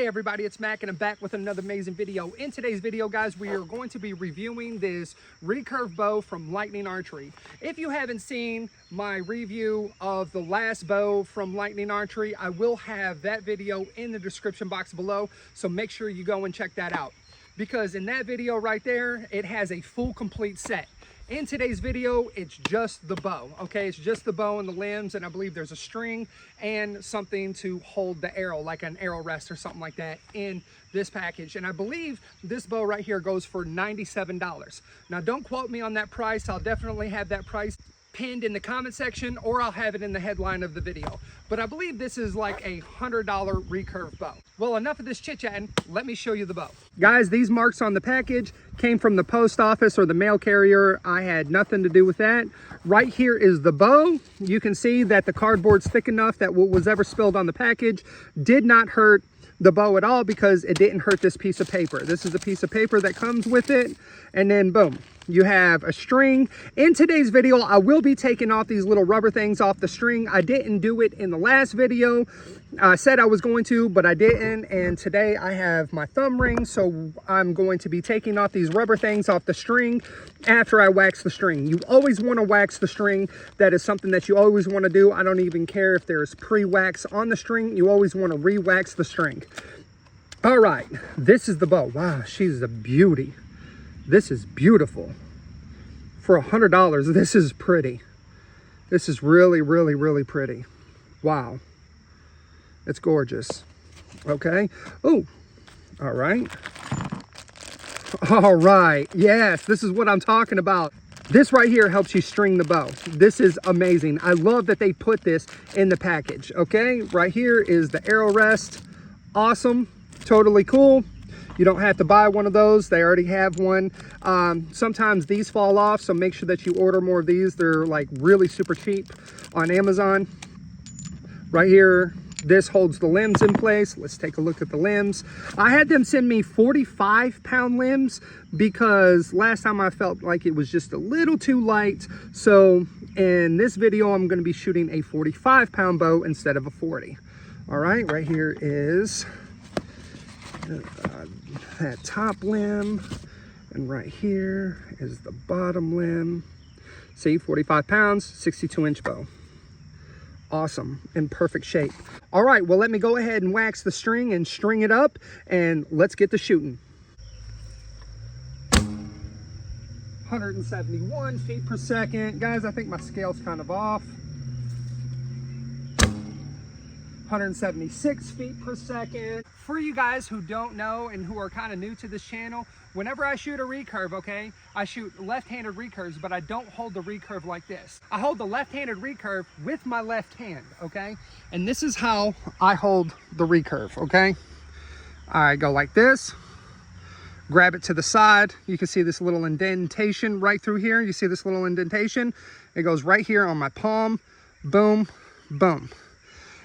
Hey everybody, it's Mac and I'm back with another amazing video. In today's video, guys, we are going to be reviewing this recurve bow from Lightning Archery. If you haven't seen my review of the last bow from Lightning Archery, I will have that video in the description box below, so make sure you go and check that out. Because in that video right there, it has a full complete set. In today's video, it's just the bow, okay? It's just the bow and the limbs, and I believe there's a string and something to hold the arrow, like an arrow rest or something like that in this package. And I believe this bow right here goes for $97. Now, don't quote me on that price. I'll definitely have that price pinned in the comment section, or I'll have it in the headline of the video. But I believe this is like a $100 recurve bow. Well, enough of this chit-chatting. Let me show you the bow. Guys, these marks on the package came from the post office or the mail carrier. I had nothing to do with that. Right here is the bow. You can see that the cardboard's thick enough that what was ever spilled on the package did not hurt the bow at all, because it didn't hurt this piece of paper. This is a piece of paper that comes with it, and then boom, you have a string. In today's video, I will be taking off these little rubber things off the string. I didn't do it in the last video. I said I was going to, but I didn't. And today I have my thumb ring, so I'm going to be taking off these rubber things off the string after I wax the string. You always want to wax the string. That is something that you always want to do. I don't even care if there's pre-wax on the string. You always want to re-wax the string. All right, this is the bow. Wow, she's a beauty. This is beautiful. For $100, this is pretty. This is really, really, really pretty. Wow. It's gorgeous. Okay. Oh, all right. All right. Yes, this is what I'm talking about. This right here helps you string the bow. This is amazing. I love that they put this in the package. Okay, right here is the arrow rest. Awesome. Totally cool. You don't have to buy one of those. They already have one. Sometimes these fall off, so make sure that you order more of these. They're like really super cheap on Amazon. Right here, this holds the limbs in place. Let's take a look at the limbs. I had them send me 45-pound limbs because last time I felt like it was just a little too light. So in this video, I'm going to be shooting a 45-pound bow instead of a 40. All right, right here is that top limb, and right here is the bottom limb. See, 45 pounds, 62-inch bow. Awesome, in perfect shape. All right, well, let me go ahead and wax the string and string it up, and let's get to shooting. 171 feet per second. Guys, I think my scale's kind of off. 176 feet per second. For you guys who don't know and who are kind of new to this channel, whenever I shoot a recurve, okay, I shoot left-handed recurves, but I don't hold the recurve like this. I hold the left-handed recurve with my left hand, okay? And this is how I hold the recurve, okay? I go like this, grab it to the side. You can see this little indentation right through here. You see this little indentation? It goes right here on my palm. Boom, boom.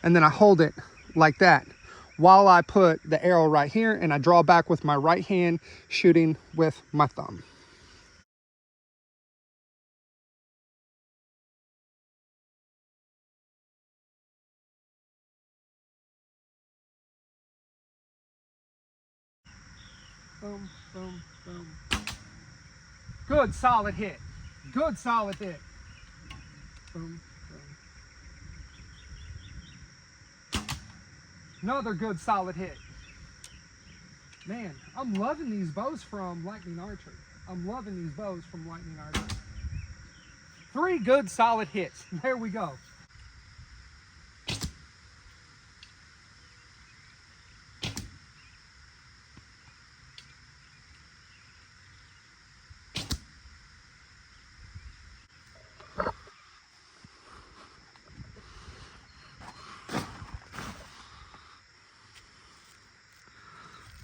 And then I hold it like that while I put the arrow right here, and I draw back with my right hand, shooting with my thumb. Boom, boom, boom. Good solid hit. Good solid hit. Boom. Another good solid hit. Man, I'm loving these bows from Lightning Archery. I'm loving these bows from Lightning Archery. 3 good solid hits. There we go.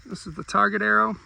This is the target arrow.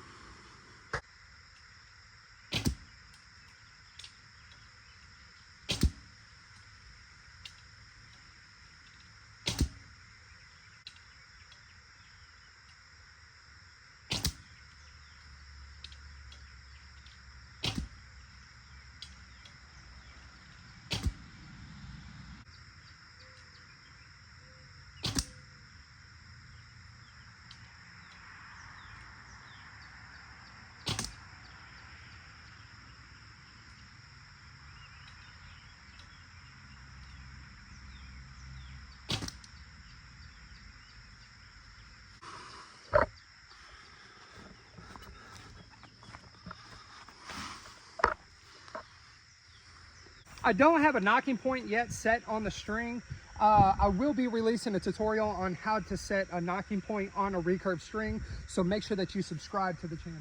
I don't have a nocking point yet set on the string. I will be releasing a tutorial on how to set a nocking point on a recurve string, so make sure that you subscribe to the channel.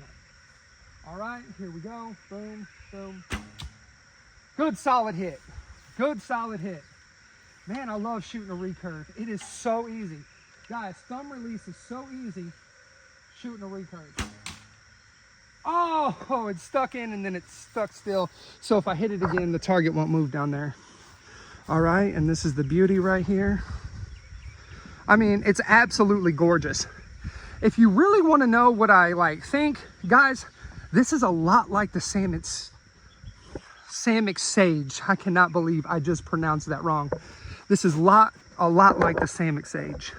All right, here we go. Boom, boom. Good solid hit. Good solid hit. Man, I love shooting a recurve. It is so easy. Guys, thumb release is so easy shooting a recurve. Oh, it's stuck in and then it's stuck still. So if I hit it again, the target won't move down there. All right, and this is the beauty right here. I mean, it's absolutely gorgeous. If you really want to know what I think, guys, this is a lot like the Samick Sage. I cannot believe I just pronounced that wrong. This is a lot like the Samick Sage.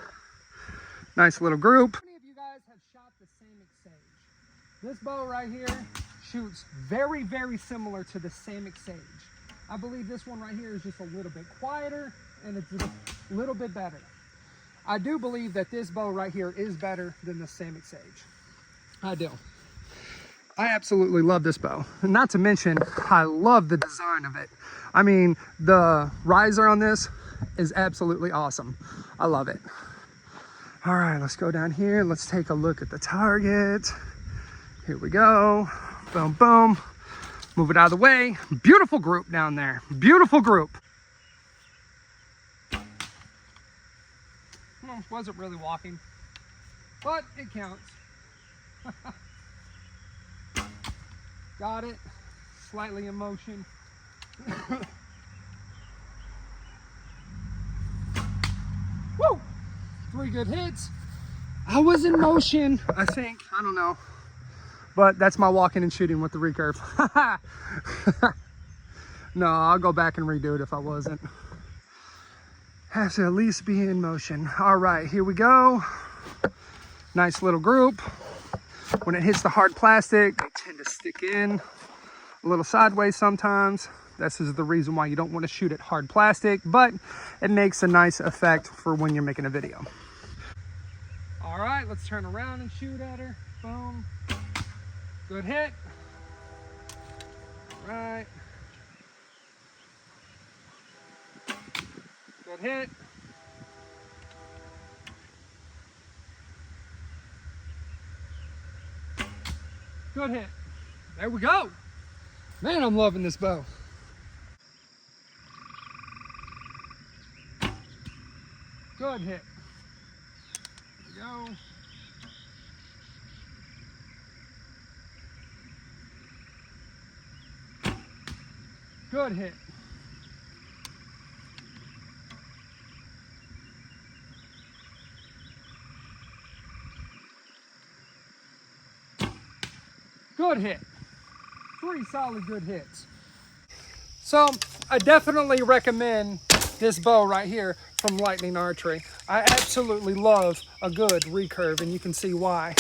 Nice little group. How many of you guys have shot the Samick Sage? This bow right here shoots very, very similar to the Samick Sage. I believe this one right here is just a little bit quieter and it's a little bit better. I do believe that this bow right here is better than the Samick Sage. I do. I absolutely love this bow. And not to mention, I love the design of it. I mean, the riser on this is absolutely awesome. I love it. All right, let's go down here. Let's take a look at the target. Here we go. Boom, boom. Move it out of the way. Beautiful group down there. Beautiful group. Well, wasn't really walking, but it counts. Got it. Slightly in motion. Woo! 3 good hits. I was in motion, I think. I don't know. But that's my walking and shooting with the recurve. No, I'll go back and redo it if I wasn't. Has to at least be in motion. All right, here we go. Nice little group. When it hits the hard plastic, they tend to stick in a little sideways sometimes. This is the reason why you don't want to shoot at hard plastic, but it makes a nice effect for when you're making a video. All right, let's turn around and shoot at her. Boom. Good hit. All right. Good hit. Good hit. There we go. Man, I'm loving this bow. Good hit. There we go. Good hit. Good hit. 3 solid good hits. So I definitely recommend this bow right here from Lightning Archery. I absolutely love a good recurve, and you can see why.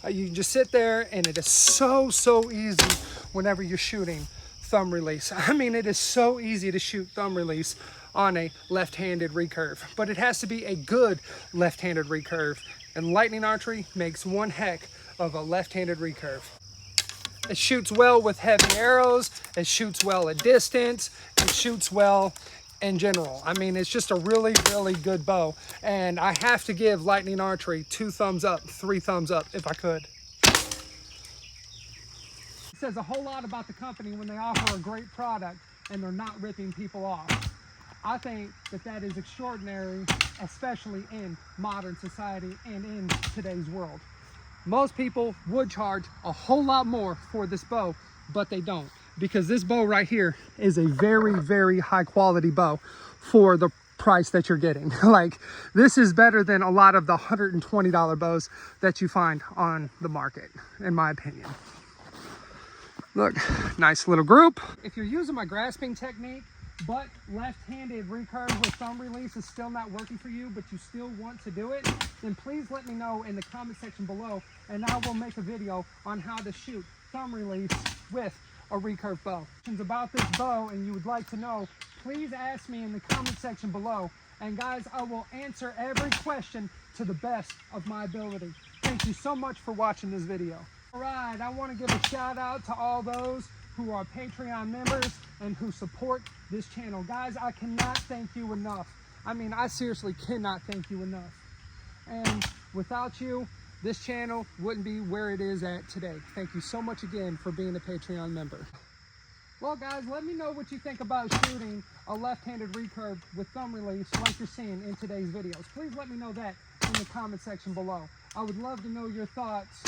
You just sit there and it is so easy whenever you're shooting thumb release. I mean, it is so easy to shoot thumb release on a left-handed recurve, but it has to be a good left-handed recurve, and Lightning Archery makes one heck of a left-handed recurve. It shoots well with heavy arrows, it shoots well at distance, it shoots well in general. I mean, it's just a really good bow, and I have to give Lightning Archery 2 thumbs up, 3 thumbs up if I could. It says a whole lot about the company when they offer a great product and they're not ripping people off. I think that that is extraordinary, especially in modern society and in today's world. Most people would charge a whole lot more for this bow, but they don't, because this bow right here is a very high quality bow for the price that you're getting. Like, this is better than a lot of the $120 bows that you find on the market, in my opinion. Look, nice little group. If you're using my grasping technique, but left-handed recurve with thumb release is still not working for you, but you still want to do it, then please let me know in the comment section below, and I will make a video on how to shoot thumb release with a recurve bow. About this bow and you would like to know, please ask me in the comment section below, and guys, I will answer every question to the best of my ability. Thank you so much for watching this video. All right, I want to give a shout out to all those who are Patreon members. and who support this channel. Guys, I cannot thank you enough. I mean, I seriously cannot thank you enough. And without you, this channel wouldn't be where it is at today. Thank you so much again for being a Patreon member. Well, guys, let me know what you think about shooting a left-handed recurve with thumb release like you're seeing in today's videos. Please let me know that in the comment section below. I would love to know your thoughts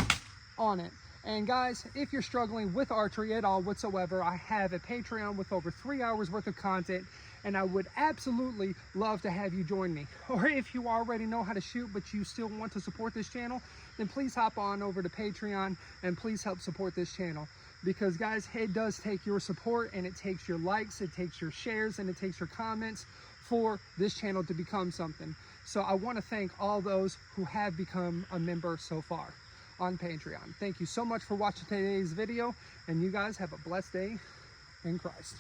on it. And guys, if you're struggling with archery at all whatsoever, I have a Patreon with over 3 hours worth of content, and I would absolutely love to have you join me. Or if you already know how to shoot but you still want to support this channel, then please hop on over to Patreon and please help support this channel. Because guys, it does take your support, and it takes your likes, it takes your shares, and it takes your comments for this channel to become something. So I want to thank all those who have become a member so far on Patreon. Thank you so much for watching today's video, and you guys have a blessed day in Christ.